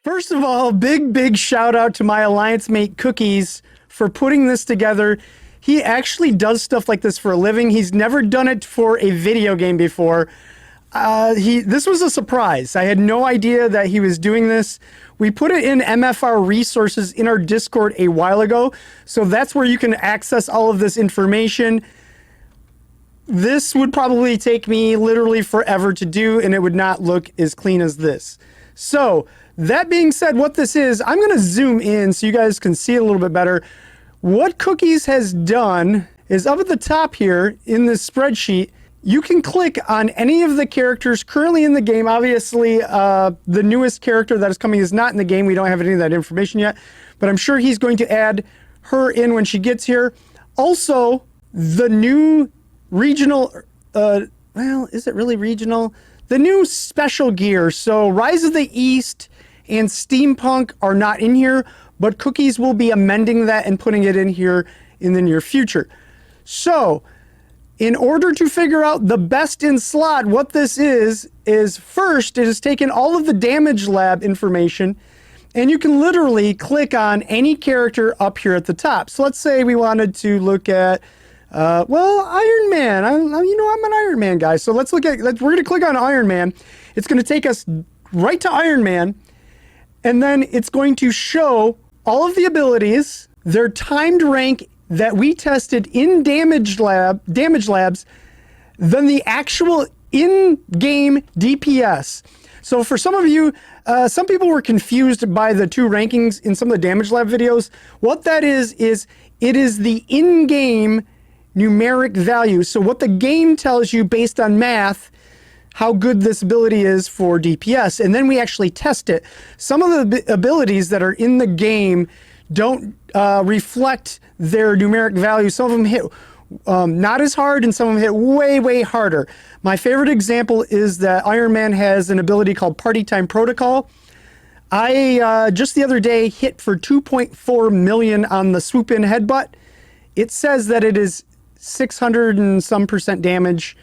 First of all, big shout out to my alliance mate Cookies for putting this together. He actually does stuff like this for a living. He's never done it for a video game before. This was a surprise. I had no idea that he was doing this. We put it in MFR resources in our Discord a while ago, so that's where you can access all of this information. This would probably take me literally forever to do, and it would not look as clean as this. So that being said, what this is, I'm going to zoom in so you guys can see it a little bit better. What Cookies has done is up at the top here in this spreadsheet, you can click on any of the characters currently in the game. Obviously, the newest character that is coming is not in the game. We don't have any of that information yet, but I'm sure he's going to add her in when she gets here. Also, the new regional, well, is it really regional? The new special gear. So Rise of the East and Steampunk are not in here, but Cookies will be amending that and putting it in here in the near future. So in order to figure out the best in slot, what this is first, it has taken all of the damage lab information, and you can literally click on any character up here at the top. So let's say we wanted to look at, well, Iron Man. I'm an Iron Man guy. So let's look at, we're going to click on Iron Man. It's going to take us right to Iron Man, and then it's going to show all of the abilities, their timed rank that we tested in damage labs, then the actual in-game DPS. So for some of you, some people were confused by the two rankings in some of the damage lab videos. What that is it is the in-game numeric value. So what the game tells you based on math, how good this ability is for DPS, and then we actually test it. Some of the abilities that are in the game don't reflect their numeric value. Some of them hit not as hard, and some of them hit way harder. My favorite example is that Iron Man has an ability called Party Time Protocol. I just the other day hit for 2.4 million on the swoop in headbutt. It says that it is 600 and some % damage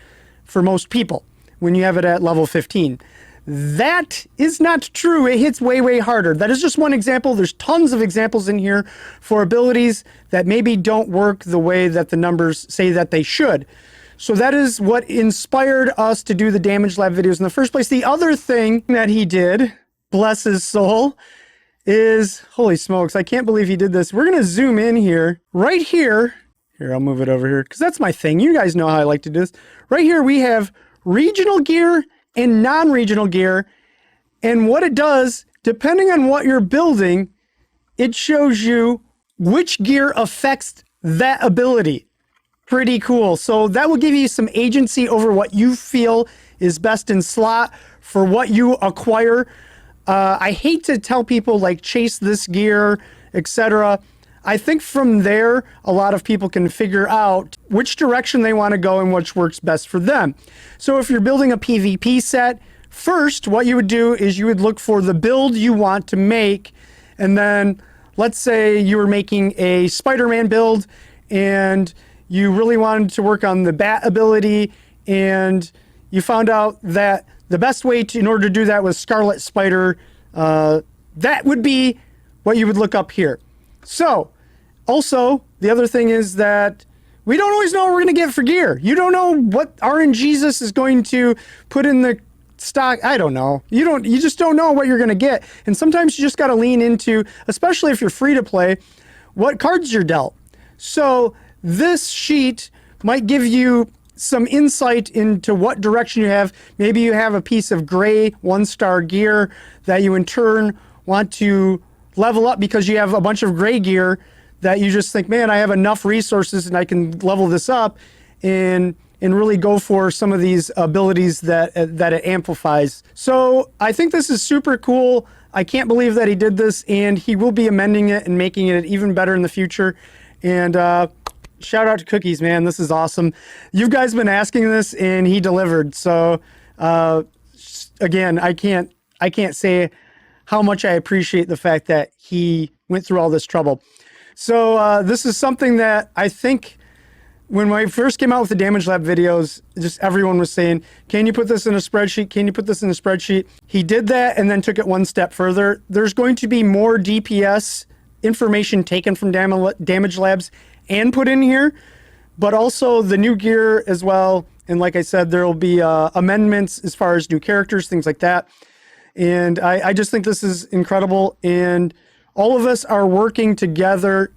for most people when you have it at level 15. That is not true. It hits way harder. That is just one example. There's tons of examples in here for abilities that maybe don't work the way that the numbers say that they should. So that is what inspired us to do the damage lab videos in the first place. The other thing that he did, bless his soul, is, holy smokes, I can't believe he did this. We're going to zoom in here. Right here, I'll move it over here because that's my thing. You guys know how I like to do this. Right here we have regional gear and non-regional gear, and what it does, depending on what you're building, it shows you which gear affects that ability. Pretty cool. So that will give you some agency over what you feel is best in slot for what you acquire. I hate to tell people like chase this gear, etc. I think from there, a lot of people can figure out which direction they want to go and which works best for them. So if you're building a PvP set, first, what you would do is you would look for the build you want to make. And then let's say you were making a Spider-Man build and you really wanted to work on the bat ability, and you found out that the best way in order to do that was Scarlet Spider. That would be what you would look up here. So, also, the other thing is that we don't always know what we're going to get for gear. You don't know what RNGesus is going to put in the stock. I don't know. You just don't know what you're going to get. And sometimes you just got to lean into, especially if you're free to play, what cards you're dealt. So, this sheet might give you some insight into what direction you have. Maybe you have a piece of gray 1-star gear that you in turn want to level up because you have a bunch of gray gear that you just think, man, I have enough resources and I can level this up and really go for some of these abilities that it amplifies. So I think this is super cool. I can't believe that he did this, and he will be amending it and making it even better in the future. And shout out to Cookies, man. This is awesome. You guys been asking this and he delivered. So again, I can't say how much I appreciate the fact that he went through all this trouble. So this is something that I think when I first came out with the Damage Lab videos, just everyone was saying, can you put this in a spreadsheet? Can you put this in a spreadsheet? He did that and then took it one step further. There's going to be more DPS information taken from Damage Labs and put in here, but also the new gear as well. And like I said, there will be amendments as far as new characters, things like that. And I just think this is incredible. And all of us are working together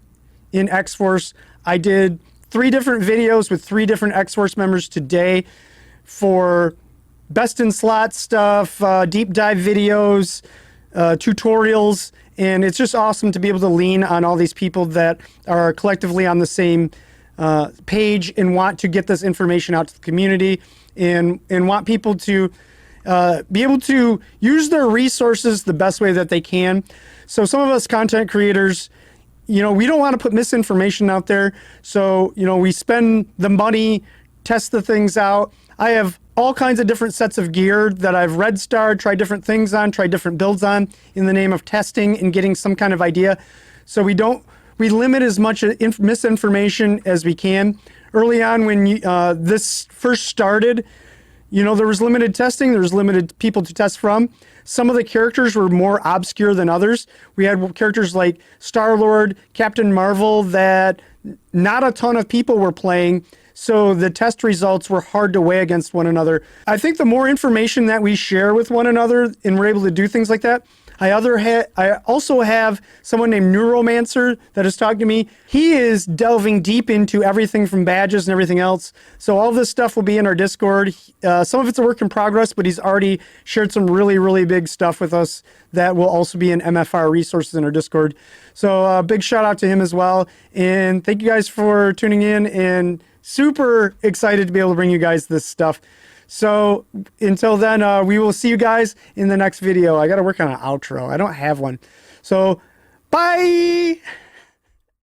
in X-Force. I did 3 different videos with 3 different X-Force members today for best in slot stuff, deep dive videos, tutorials, and it's just awesome to be able to lean on all these people that are collectively on the same page and want to get this information out to the community and want people to be able to use their resources the best way that they can. So some of us content creators, you know, we don't want to put misinformation out there. So, you know, we spend the money, test the things out. I have all kinds of different sets of gear that I've red starred, tried different things on, tried different builds on in the name of testing and getting some kind of idea. So we limit as much misinformation as we can. Early on when this first started, you know, there was limited testing, there was limited people to test from. Some of the characters were more obscure than others. We had characters like Star-Lord, Captain Marvel that not a ton of people were playing, so the test results were hard to weigh against one another. I think the more information that we share with one another and we're able to do things like that. I also have someone named Neuromancer that is talking to me. He is delving deep into everything from badges and everything else. So all this stuff will be in our Discord. Some of it's a work in progress, but he's already shared some really, really big stuff with us that will also be in MFR resources in our Discord. So big shout out to him as well. And thank you guys for tuning in, and super excited to be able to bring you guys this stuff. So until then, we will see you guys in the next video. I got to work on an outro. I don't have one. So bye.